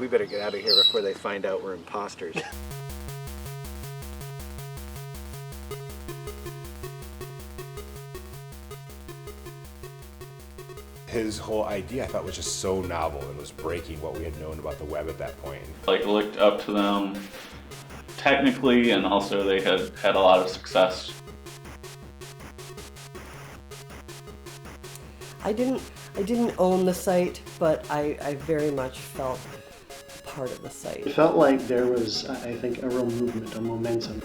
we better get out of here before they find out we're imposters. His whole idea, I thought, was just so novel and was breaking what we had known about the web at that point. Like, looked up to them technically, and also they had a lot of success. I didn't own the site, but I very much felt part of the site. It felt like there was, I think, a real movement, a momentum.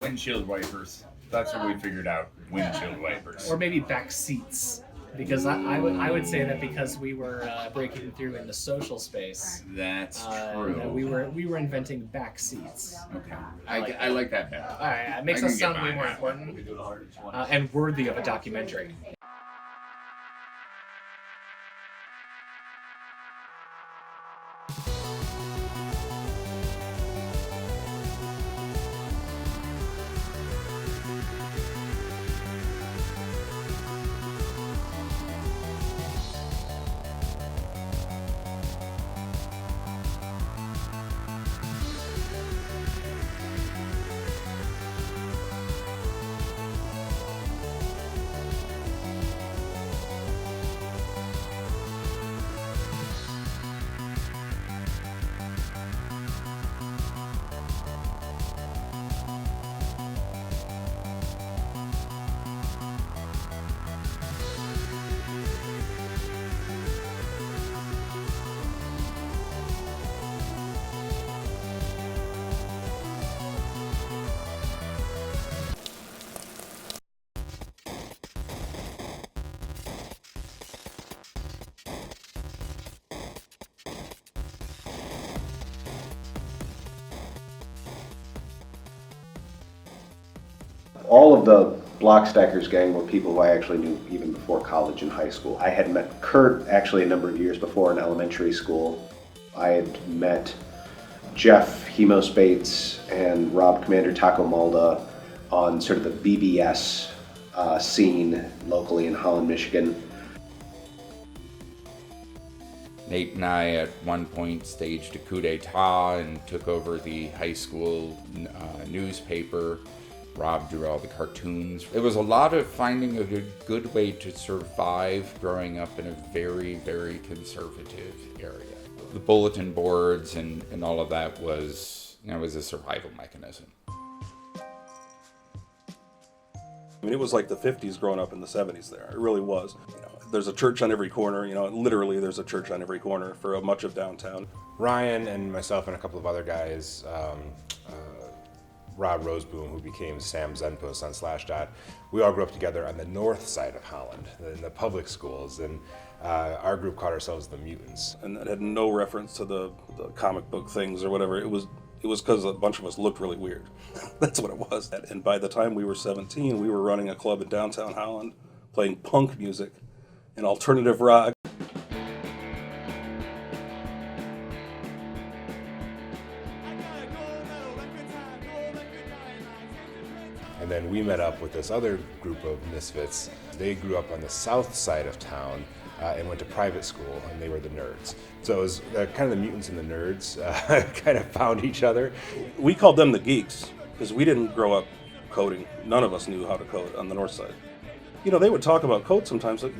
Windshield wipers. That's what we figured out. Windshield wipers. Or maybe back seats. Because I would say that because we were breaking through in the social space. That's true. We were inventing back seats. Okay. I like that better. All right, it makes us sound way more important and worthy of a documentary. All of the Blockstackers gang were people who I actually knew even before college and high school. I had met Kurt actually a number of years before in elementary school. I had met Jeff Hemospates and Rob CmdrTaco Malda on sort of the BBS scene locally in Holland, Michigan. Nate and I at one point staged a coup d'etat and took over the high school newspaper. Rob drew all the cartoons. It was a lot of finding a good way to survive growing up in a very, very conservative area. The bulletin boards and all of that was a survival mechanism. I mean, it was like the 50s growing up in the 70s there. It really was. There's a church on every corner, literally there's a church on every corner for much of downtown. Ryan and myself and a couple of other guys, Rob Roseboom, who became Sam Zenpus on Slashdot, we all grew up together on the north side of Holland, in the public schools, and our group called ourselves the Mutants. And it had no reference to the comic book things or whatever. It was because a bunch of us looked really weird. That's what it was. And by the time we were 17, we were running a club in downtown Holland, playing punk music and alternative rock. And then we met up with this other group of misfits. They grew up on the south side of town and went to private school, and they were the nerds. So it was kind of the mutants and the nerds kind of found each other. We called them the Geeks because we didn't grow up coding. None of us knew how to code on the north side. They would talk about code sometimes. Like,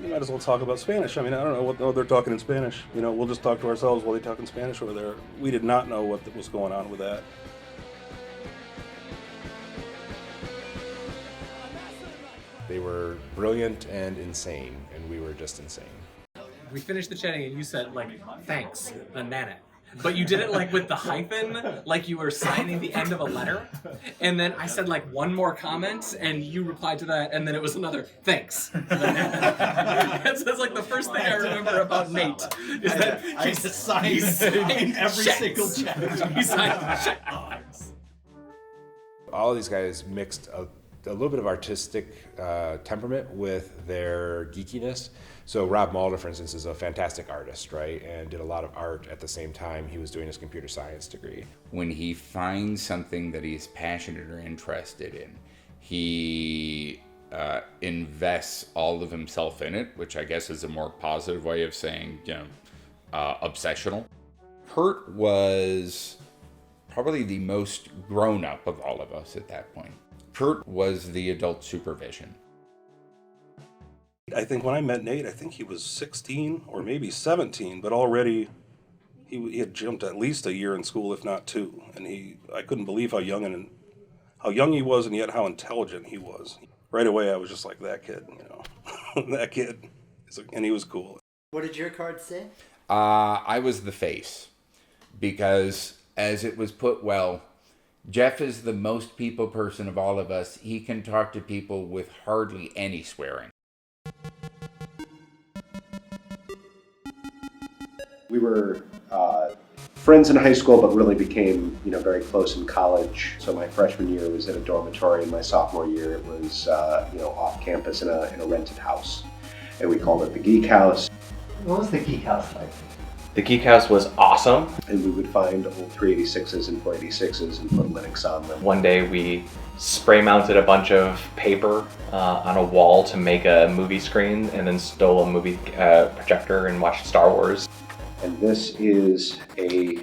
you might as well talk about Spanish. I mean, I don't know what they're talking in Spanish. We'll just talk to ourselves while they talk in Spanish over there. We did not know what was going on with that. They were brilliant and insane, and we were just insane. We finished the chatting and you said, thanks, Anana. But you did it with the hyphen, like you were signing the end of a letter. And then I said one more comment, and you replied to that, and then it was another thanks. That's the first thing I remember about Nate. Is that I signed every single chat. He signed checks. All of these guys mixed a little bit of artistic temperament with their geekiness. So Rob Malda, for instance, is a fantastic artist, right? And did a lot of art at the same time he was doing his computer science degree. When he finds something that he's passionate or interested in, he invests all of himself in it, which I guess is a more positive way of saying, obsessional. Kurt was probably the most grown up of all of us at that point. Kurt was the adult supervision. I think when I met Nate, I think he was 16 or maybe 17, but already he had jumped at least a year in school, if not two. And I couldn't believe how young he was, and yet how intelligent he was. Right away, I was just like, that kid, that kid. And he was cool. What did your card say? I was the face, because as it was put well, Jeff is the most people person of all of us. He can talk to people with hardly any swearing. We were friends in high school, but really became, very close in college. So my freshman year was in a dormitory, and my sophomore year it was, off campus in a rented house, and we called it the Geek House. What was the Geek House like? The Geek House was awesome. And we would find old 386s and 486s and put Linux on them. One day we spray mounted a bunch of paper on a wall to make a movie screen, and then stole a movie projector and watched Star Wars. And this is a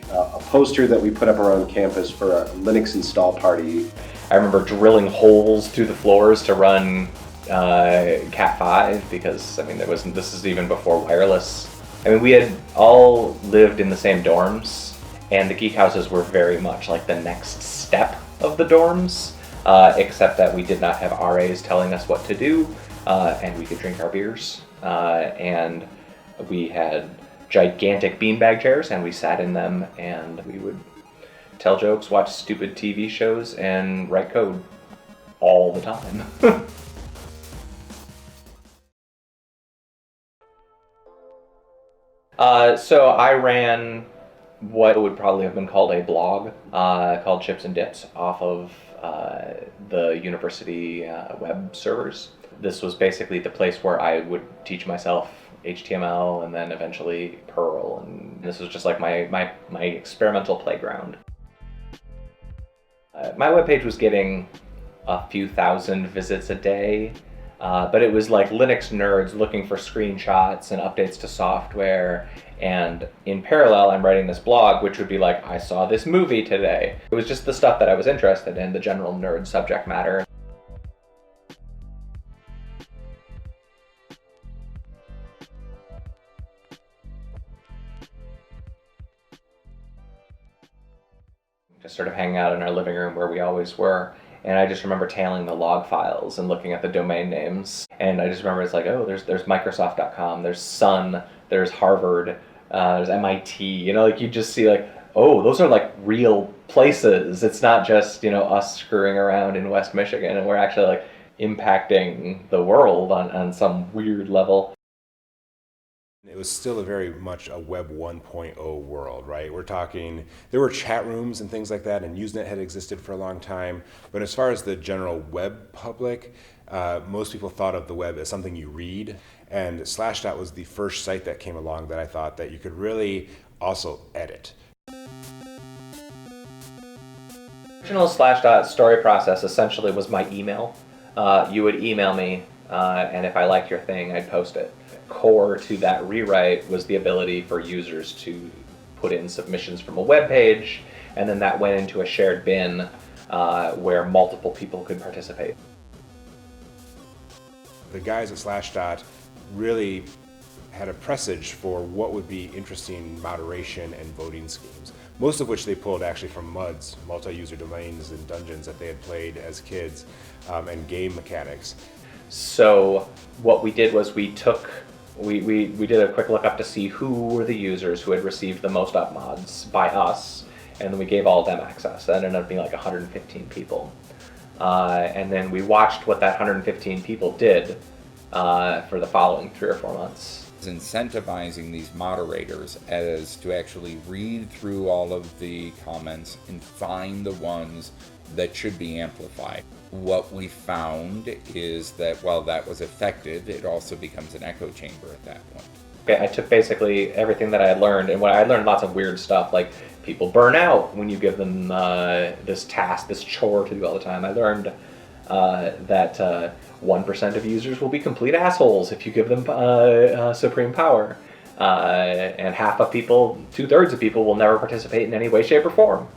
poster that we put up around campus for a Linux install party. I remember drilling holes through the floors to run Cat5, because this is even before wireless. We had all lived in the same dorms, and the Geek Houses were very much like the next step of the dorms, except that we did not have RAs telling us what to do, and we could drink our beers, and we had gigantic beanbag chairs, and we sat in them, and we would tell jokes, watch stupid TV shows, and write code all the time. So I ran what would probably have been called a blog called Chips and Dips off of the university web servers. This was basically the place where I would teach myself HTML and then eventually Perl, and this was just like my experimental playground. My webpage was getting a few thousand visits a day, but it was like Linux nerds looking for screenshots and updates to software, and in parallel I'm writing this blog which would be like, I saw this movie today. It was just the stuff that I was interested in, the general nerd subject matter. Just sort of hanging out in our living room where we always were. And I just remember tailing the log files and looking at the domain names. And I just remember it's like, oh, there's Microsoft.com, there's Sun, there's Harvard, there's MIT. You just see like, oh, those are like real places. It's not just, us screwing around in West Michigan, and we're actually like impacting the world on some weird level. It was still very much a Web 1.0 world, right? We're talking, there were chat rooms and things like that, and Usenet had existed for a long time. But as far as the general web public, most people thought of the web as something you read. And Slashdot was the first site that came along that I thought that you could really also edit. The original Slashdot story process essentially was my email. You would email me, and if I liked your thing, I'd post it. Core to that rewrite was the ability for users to put in submissions from a web page, and then that went into a shared bin where multiple people could participate. The guys at Slashdot really had a presage for what would be interesting moderation and voting schemes, most of which they pulled actually from MUDs, multi-user domains and dungeons that they had played as kids, and game mechanics. So what we did was we did a quick lookup to see who were the users who had received the most up mods by us, and then we gave all of them access. That ended up being like 115 people. And then we watched what that 115 people did for the following 3 or 4 months. Incentivizing these moderators as to actually read through all of the comments and find the ones that should be amplified. What we found is that while that was effective, it also becomes an echo chamber at that point. Okay, I took basically everything that I had learned, and I learned lots of weird stuff, like people burn out when you give them this task, this chore to do all the time. I learned that 1% of users will be complete assholes if you give them supreme power. And half of people, 2/3 of people will never participate in any way, shape, or form.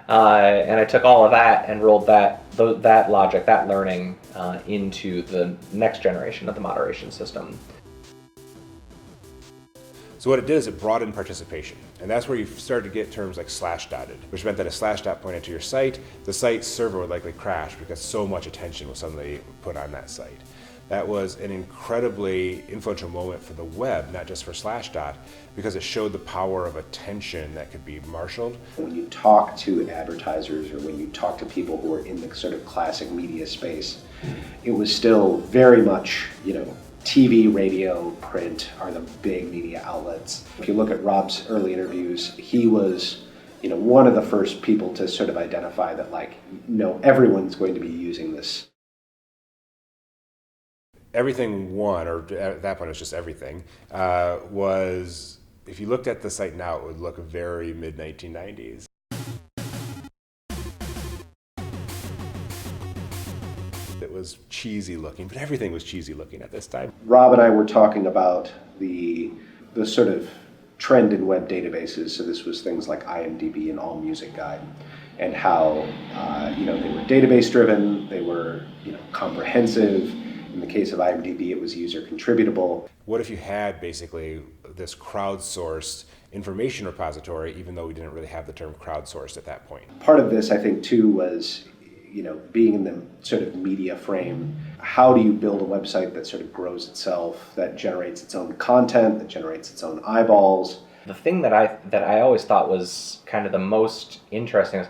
And I took all of that and rolled that logic, that learning, into the next generation of the moderation system. So what it did is it brought in participation. And that's where you started to get terms like slashdotted, which meant that a slashdot pointed to your site, the site server would likely crash because so much attention was suddenly put on that site. That was an incredibly influential moment for the web, not just for Slashdot, because it showed the power of attention that could be marshaled. When you talk to advertisers or when you talk to people who are in the sort of classic media space, it was still very much, TV, radio, print are the big media outlets. If you look at Rob's early interviews, he was, one of the first people to sort of identify that, no, everyone's going to be using this. Everything One, or at that point it was just everything, was, if you looked at the site now, it would look very mid-1990s. It was cheesy looking, but everything was cheesy looking at this time. Rob and I were talking about the sort of trend in web databases. So this was things like IMDb and AllMusicGuide, and how they were database driven, they were comprehensive. In the case of IMDb, it was user contributable. What if you had basically this crowdsourced information repository, even though we didn't really have the term crowdsourced at that point? Part of this, I think, too, was being in the sort of media frame. How do you build a website that sort of grows itself, that generates its own content, that generates its own eyeballs? The thing that I always thought was kind of the most interesting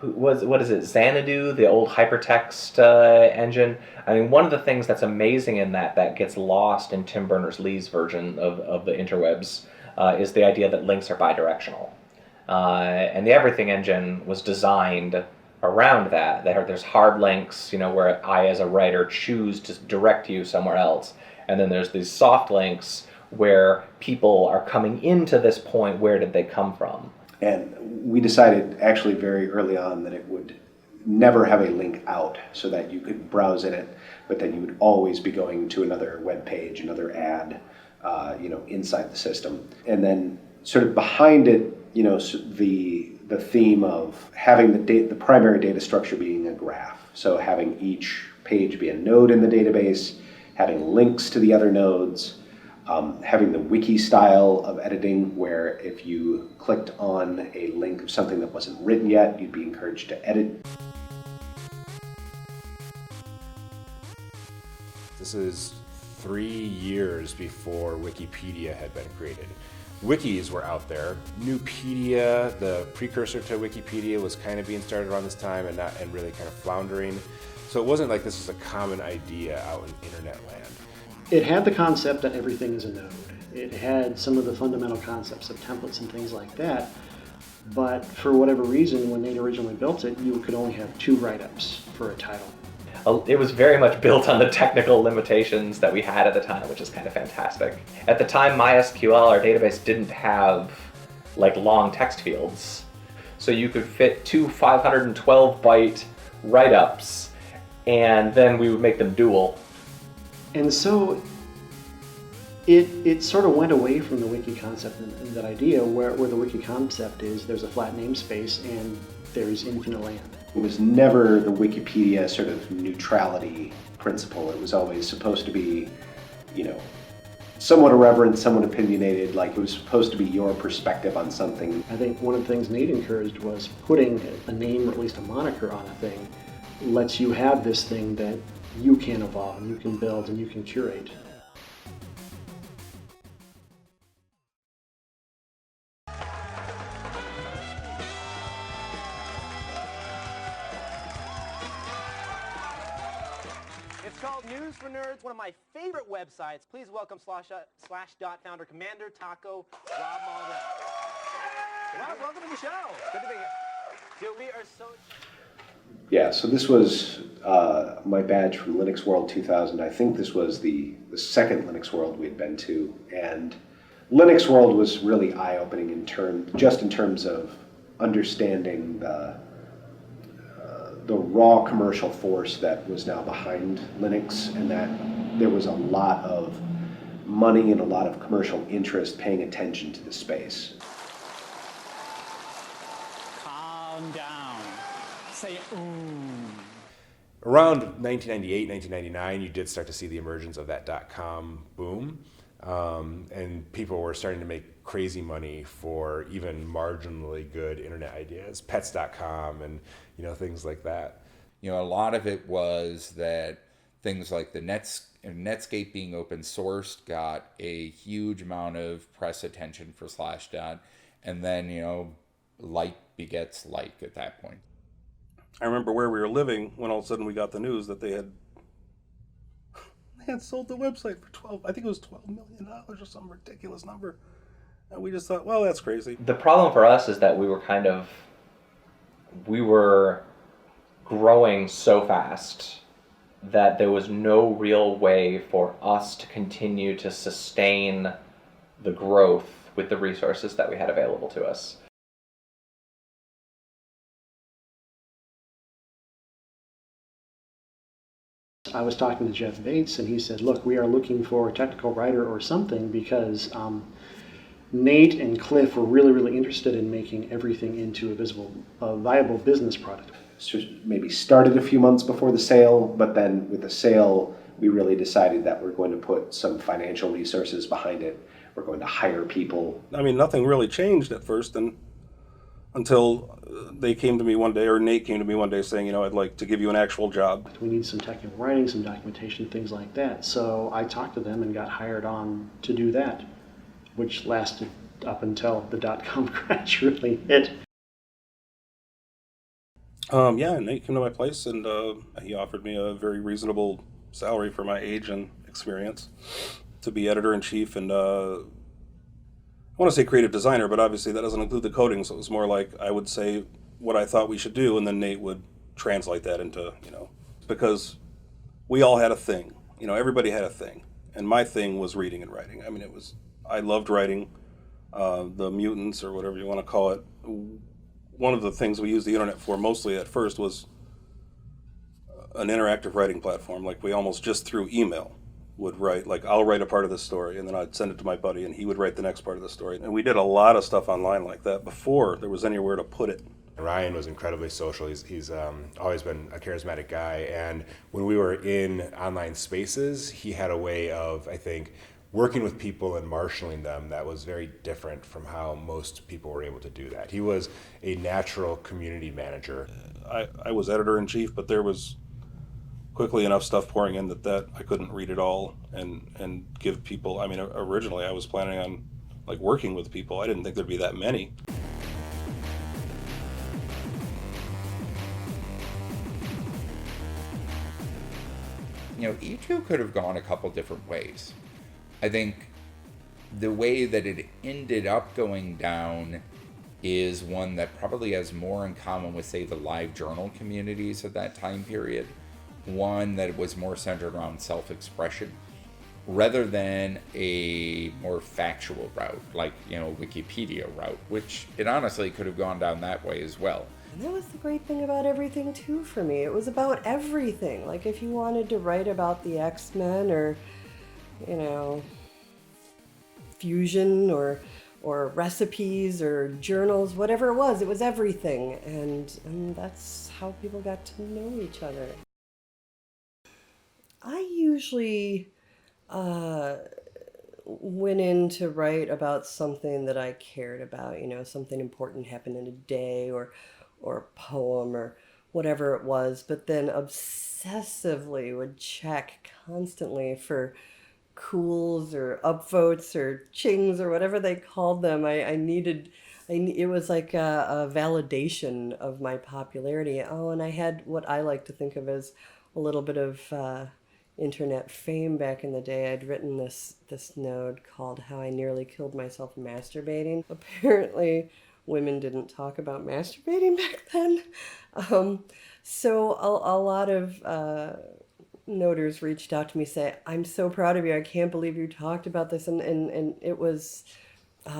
was, what is it, Xanadu, the old hypertext engine? I mean, one of the things that's amazing in that gets lost in Tim Berners-Lee's version of the interwebs is the idea that links are bidirectional. And the Everything engine was designed around that. There's hard links, where I as a writer choose to direct you somewhere else. And then there's these soft links where people are coming into this point, where did they come from? And we decided actually very early on that it would never have a link out, so that you could browse in it, but then you would always be going to another web page, another ad, inside the system. And then sort of behind it, the theme of having the primary data structure being a graph. So having each page be a node in the database, having links to the other nodes, having the wiki style of editing, where if you clicked on a link of something that wasn't written yet, you'd be encouraged to edit. This is 3 years before Wikipedia had been created. Wikis were out there. Nupedia, the precursor to Wikipedia, was kind of being started around this time and really kind of floundering. So it wasn't like this was a common idea out in internet land. It had the concept that everything is a node. It had some of the fundamental concepts of templates and things like that. But for whatever reason, when they originally built it, you could only have 2 write-ups for a title. It was very much built on the technical limitations that we had at the time, which is kind of fantastic. At the time, MySQL, our database, didn't have long text fields. So you could fit 2 512-byte write-ups, and then we would make them dual. And so it sort of went away from the wiki concept and that idea where the wiki concept is there's a flat namespace and there's infinite land. It was never the Wikipedia sort of neutrality principle. It was always supposed to be, somewhat irreverent, somewhat opinionated, like it was supposed to be your perspective on something. I think one of the things Nate encouraged was putting a name or at least a moniker on a thing lets you have this thing that you can evolve and you can build and you can curate. It's called News for Nerds, one of my favorite websites. Please welcome Slashdot founder CmdrTaco, Rob Mulder. Rob, welcome to the show. Good to be here. Dude, we are so... Yeah, so this was my badge from Linux World 2000. I think this was the second Linux World we'd been to, and Linux World was really eye-opening in terms of understanding the raw commercial force that was now behind Linux, and that there was a lot of money and a lot of commercial interest paying attention to the space. Calm down. Say Around 1998, 1999, you did start to see the emergence of that dot-com boom, and people were starting to make crazy money for even marginally good internet ideas, pets.com and things like that. A lot of it was that things like the Netscape being open sourced got a huge amount of press attention for Slashdot, and then like begets like at that point. I remember where we were living when all of a sudden we got the news that they had sold the website for $12 million or some ridiculous number. And we just thought, well, that's crazy. The problem for us is that we were growing so fast that there was no real way for us to continue to sustain the growth with the resources that we had available to us. I was talking to Jeff Bates, and he said, look, we are looking for a technical writer or something because Nate and Cliff were really, really interested in making everything into a viable business product. So maybe started a few months before the sale, but then with the sale, we really decided that we're going to put some financial resources behind it. We're going to hire people. I mean, nothing really changed at first, until they came to me one day, or Nate came to me one day saying, I'd like to give you an actual job. We need some technical writing, some documentation, things like that. So I talked to them and got hired on to do that, which lasted up until the dot-com crash really hit. Nate came to my place, and he offered me a very reasonable salary for my age and experience to be editor-in-chief and I want to say creative designer, but obviously that doesn't include the coding, so it was more like I would say what I thought we should do, and then Nate would translate that into, because we all had a thing. Everybody had a thing. And my thing was reading and writing. I mean, I loved writing. The mutants, or whatever you want to call it, one of the things we used the internet for mostly at first was an interactive writing platform. Like, we almost just through email would write, like, I'll write a part of this story, and then I'd send it to my buddy, and he would write the next part of the story. And we did a lot of stuff online like that before there was anywhere to put it. Ryan was incredibly social. He's always been a charismatic guy, and when we were in online spaces, he had a way of, I think, working with people and marshaling them that was very different from how most people were able to do that. He was a natural community manager. I was editor-in-chief, but there was quickly enough stuff pouring in that I couldn't read it all and give people. I mean, originally I was planning on like working with people. I didn't think there'd be that many. E2 could have gone a couple different ways. I think the way that it ended up going down is one that probably has more in common with, say, the live journal communities of that time period. One that was more centered around self-expression rather than a more factual route, like, Wikipedia route, which it honestly could have gone down that way as well. And that was the great thing about everything, too, for me. It was about everything. Like, if you wanted to write about the X-Men or, fusion or recipes or journals, whatever it was everything. And that's how people got to know each other. I usually went in to write about something that I cared about, something important happened in a day or a poem or whatever it was, but then obsessively would check constantly for cools or upvotes or chings or whatever they called them. It was like a validation of my popularity. Oh, and I had what I like to think of as a little bit of internet fame back in the day. I'd written this node called How I Nearly Killed Myself Masturbating. Apparently, women didn't talk about masturbating back then. So a lot of noders reached out to me saying, I'm so proud of you. I can't believe you talked about this. And it was,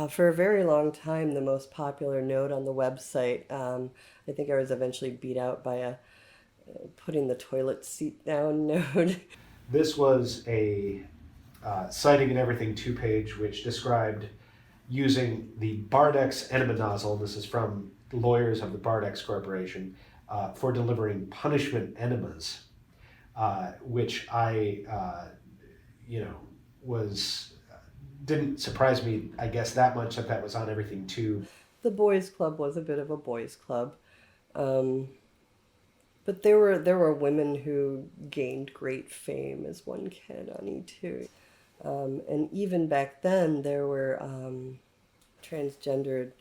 for a very long time, the most popular node on the website. I think I was eventually beat out by a putting the toilet seat down node. This was a Citing and Everything 2 page, which described using the Bardex enema nozzle, this is from lawyers of the Bardex Corporation, for delivering punishment enemas, which I, didn't surprise me, I guess, that much that was on Everything 2. The boys' club was a bit of a boys' club. But there were women who gained great fame, as one can on E2. And even back then, there were transgendered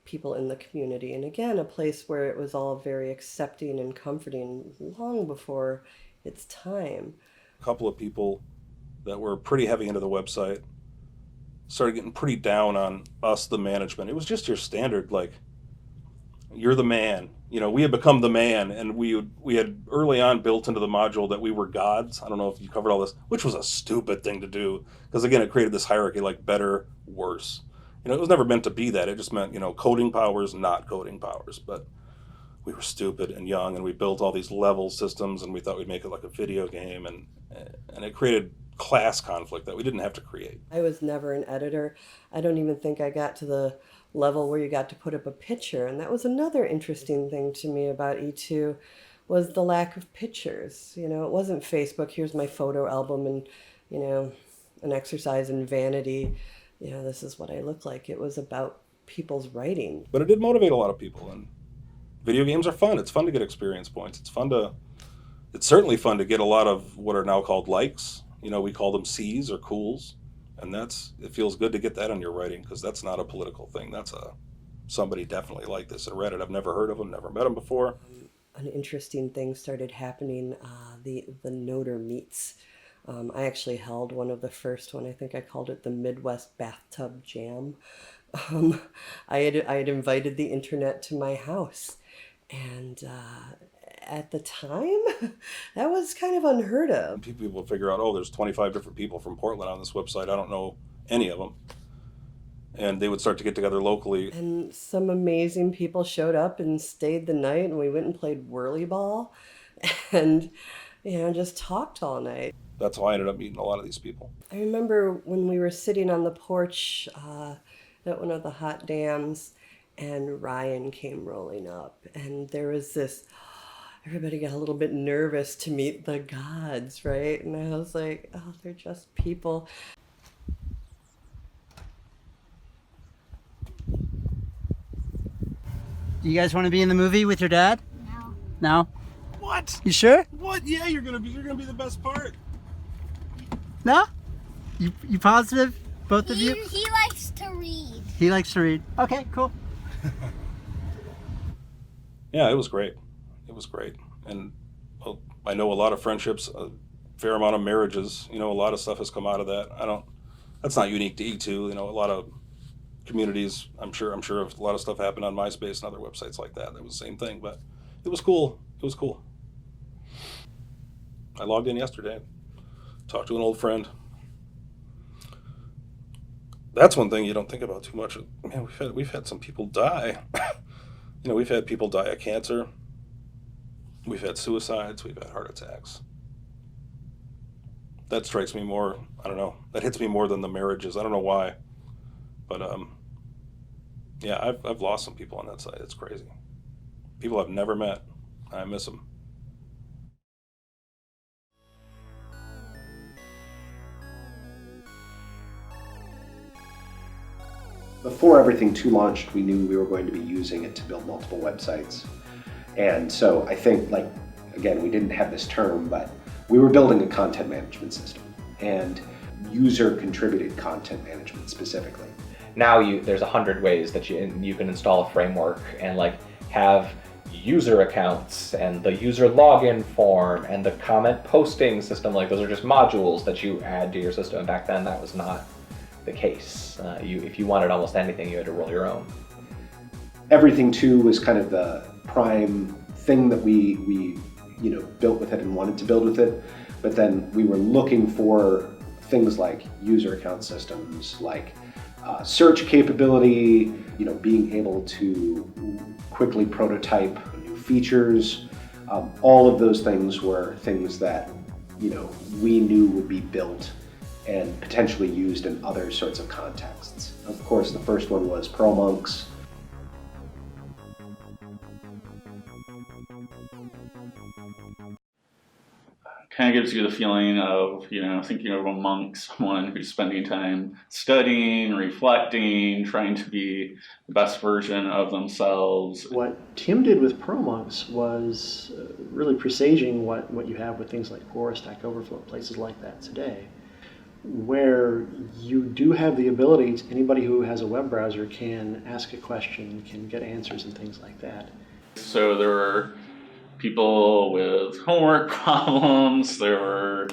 people in the community. And again, a place where it was all very accepting and comforting long before its time. A couple of people that were pretty heavy into the website started getting pretty down on us, the management. It was just your standard, like, you're the man. We had become the man, and we had early on built into the module that we were gods. I don't know if you covered all this, which was a stupid thing to do, because again, it created this hierarchy, like better, worse. It was never meant to be that. It just meant, coding powers, not coding powers. But we were stupid and young, and we built all these level systems, and we thought we'd make it like a video game, and it created class conflict that we didn't have to create. I was never an editor. I don't even think I got to the level where you got to put up a picture, and that was another interesting thing to me about E2 was the lack of pictures. It wasn't Facebook, here's my photo album and an exercise in vanity, this is what I look like. It was about people's writing. But it did motivate a lot of people, and video games are fun. It's fun to get experience points. It's certainly fun to get a lot of what are now called likes. We call them C's or cools. And it feels good to get that on your writing, because that's not a political thing. That's somebody definitely liked this and read it. I've never heard of them, never met them before. An interesting thing started happening, the Noter meets. I actually held one of the first one. I think I called it the Midwest Bathtub Jam. I had invited the internet to my house, and at the time, that was kind of unheard of. People will figure out, there's 25 different people from Portland on this website. I don't know any of them. And they would start to get together locally. And some amazing people showed up and stayed the night, and we went and played whirly ball and, just talked all night. That's how I ended up meeting a lot of these people. I remember when we were sitting on the porch at one of the hot dams, and Ryan came rolling up, and there was this... Everybody got a little bit nervous to meet the gods, right? And I was like, they're just people. Do you guys want to be in the movie with your dad? No. No? What? You sure? What? Yeah, you're gonna be the best part. No? You positive? Both of you? He likes to read. He likes to read. Okay, cool. Yeah, it was great. It was great. And I know a lot of friendships, a fair amount of marriages, a lot of stuff has come out of that. That's not unique to E2, a lot of communities, I'm sure a lot of stuff happened on MySpace and other websites like that. It was the same thing, but it was cool. It was cool. I logged in yesterday, talked to an old friend. That's one thing you don't think about too much. Man, we've had some people die. We've had people die of cancer. We've had suicides, we've had heart attacks. That strikes me more, I don't know, that hits me more than the marriages. I don't know why. But yeah, I've lost some people on that side. It's crazy. People I've never met. I miss them. Before Everything 2 launched, we knew we were going to be using it to build multiple websites. And so I think, again, we didn't have this term, but we were building a content management system and user-contributed content management specifically. Now there's 100 ways that you can install a framework and have user accounts and the user login form and the comment posting system. Those are just modules that you add to your system. Back then, that was not the case. If you wanted almost anything, you had to roll your own. Everything 2 was kind of the prime thing that we built with it and wanted to build with it, but then we were looking for things like user account systems, like search capability, being able to quickly prototype new features. All of those things were things that we knew would be built and potentially used in other sorts of contexts. Of course, the first one was Pearl Monks. Kind of gives you the feeling of, thinking of a monk, someone who's spending time studying, reflecting, trying to be the best version of themselves. What Tim did with Pearl Monks was really presaging what you have with things like Quora, Stack Overflow, places like that today, where you do have the ability to, anybody who has a web browser can ask a question, can get answers and things like that. So there were people with homework problems, there were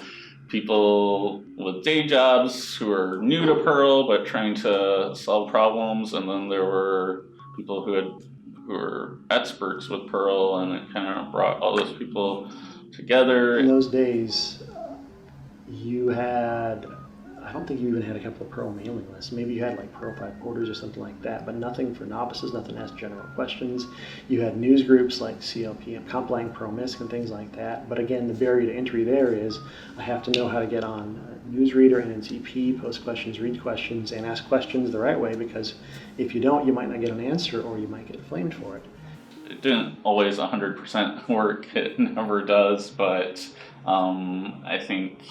people with day jobs who are new to Perl but trying to solve problems, and then there were people who were experts with Perl, and it kind of brought all those people together. In those days, you had, I don't think you even had a couple of Perl mailing lists. Maybe you had like Perl 5 quarters or something like that, but nothing for novices, nothing to ask general questions. You had news groups like CLP, Complang, Perl Misc, and things like that. But again, the barrier to entry there is I have to know how to get on Newsreader and NTP, post questions, read questions, and ask questions the right way, because if you don't, you might not get an answer or you might get flamed for it. It didn't always 100% work, it never does, but I think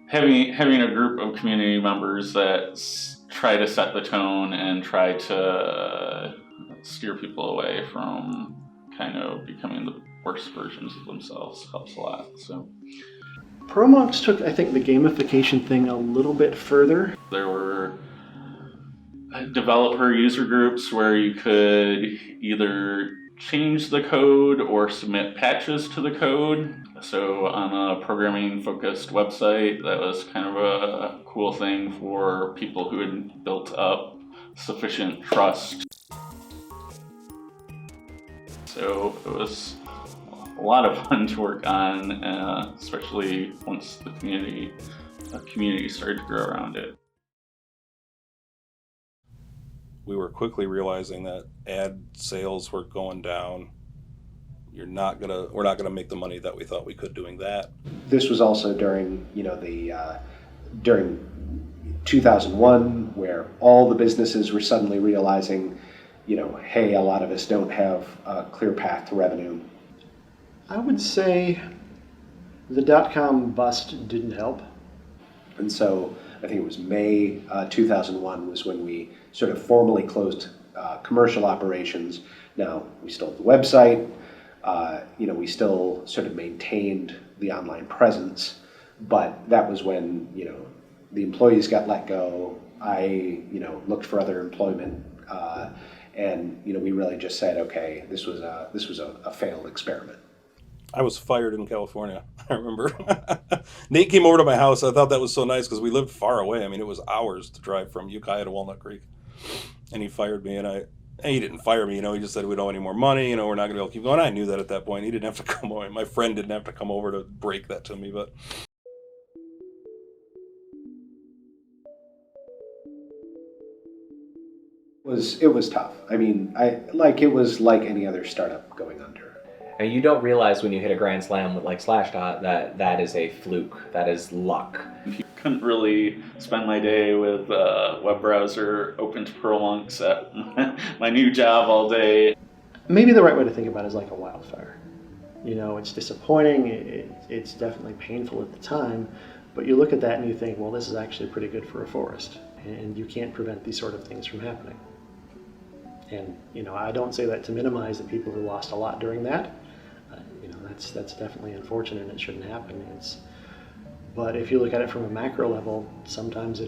having a group of community members that try to set the tone and try to steer people away from kind of becoming the worst versions of themselves helps a lot. So Perl Monks took, I think, the gamification thing a little bit further. There were developer user groups where you could either change the code or submit patches to the code. So on a programming focused website, that was kind of a cool thing for people who had built up sufficient trust. So it was a lot of fun to work on, especially once the community started to grow around it. We were quickly realizing that ad sales were going down. We're not gonna make the money that we thought we could doing that. This was also during, during 2001, where all the businesses were suddenly realizing, hey, a lot of us don't have a clear path to revenue. I would say the dot-com bust didn't help. And so I think it was May 2001 was when we sort of formally closed commercial operations. Now, we still have the website, we still sort of maintained the online presence, but that was when, the employees got let go. I, looked for other employment, and, we really just said, okay, this was a failed experiment. I was fired in California, I remember. Nate came over to my house. I thought that was so nice because we lived far away. I mean, it was hours to drive from Ukiah to Walnut Creek. And he fired me, and he didn't fire me, he just said we don't have any more money, we're not going to be able to keep going. I knew that at that point. He didn't have to come over. My friend didn't have to come over to break that to me, but... It was tough. I mean, it was like any other startup going under. And you don't realize when you hit a grand slam with like Slashdot that is a fluke, that is luck. You couldn't really spend my day with a web browser open to Perl Monks at my new job all day. Maybe the right way to think about it is like a wildfire. It's disappointing, it's definitely painful at the time, but you look at that and you think, well, this is actually pretty good for a forest, and you can't prevent these sort of things from happening. And, I don't say that to minimize the people who lost a lot during that. That's definitely unfortunate and it shouldn't happen. But if you look at it from a macro level, sometimes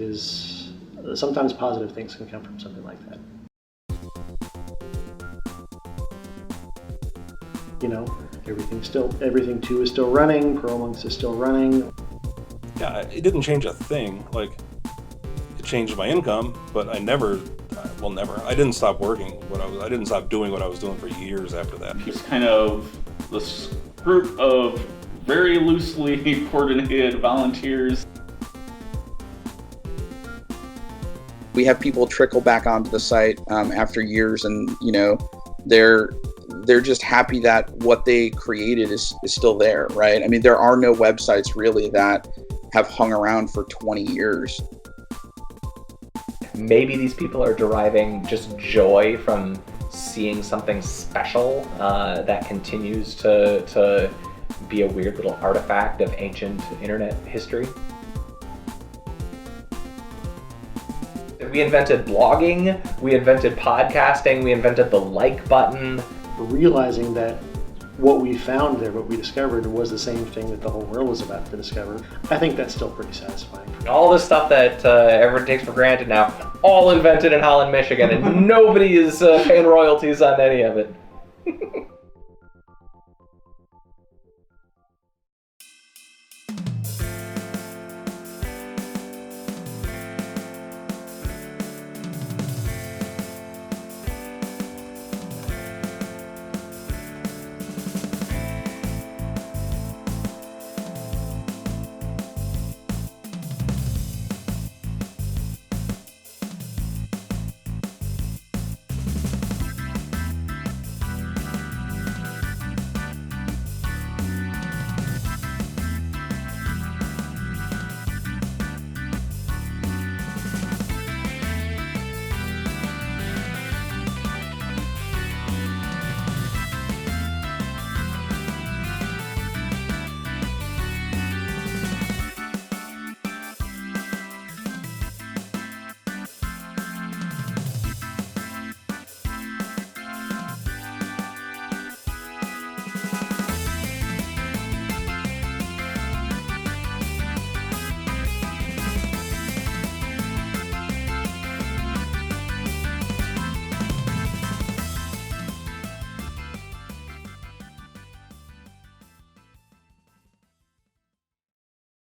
positive things can come from something like that. Everything too is still running, Perl Monks is still running. Yeah, it didn't change a thing. It changed my income, but I didn't stop working. I didn't stop doing what I was doing for years after that. It's kind of this group of very loosely coordinated volunteers. We have people trickle back onto the site after years, and they're just happy that what they created is still there, right? I mean, there are no websites really that have hung around for 20 years. Maybe these people are deriving just joy from seeing something special that continues to be a weird little artifact of ancient internet history. We invented blogging, we invented podcasting, we invented the like button. Realizing that what we found there, what we discovered, was the same thing that the whole world was about to discover, I think that's still pretty satisfying. All this stuff that everyone takes for granted now, all invented in Holland, Michigan, and nobody is paying royalties on any of it.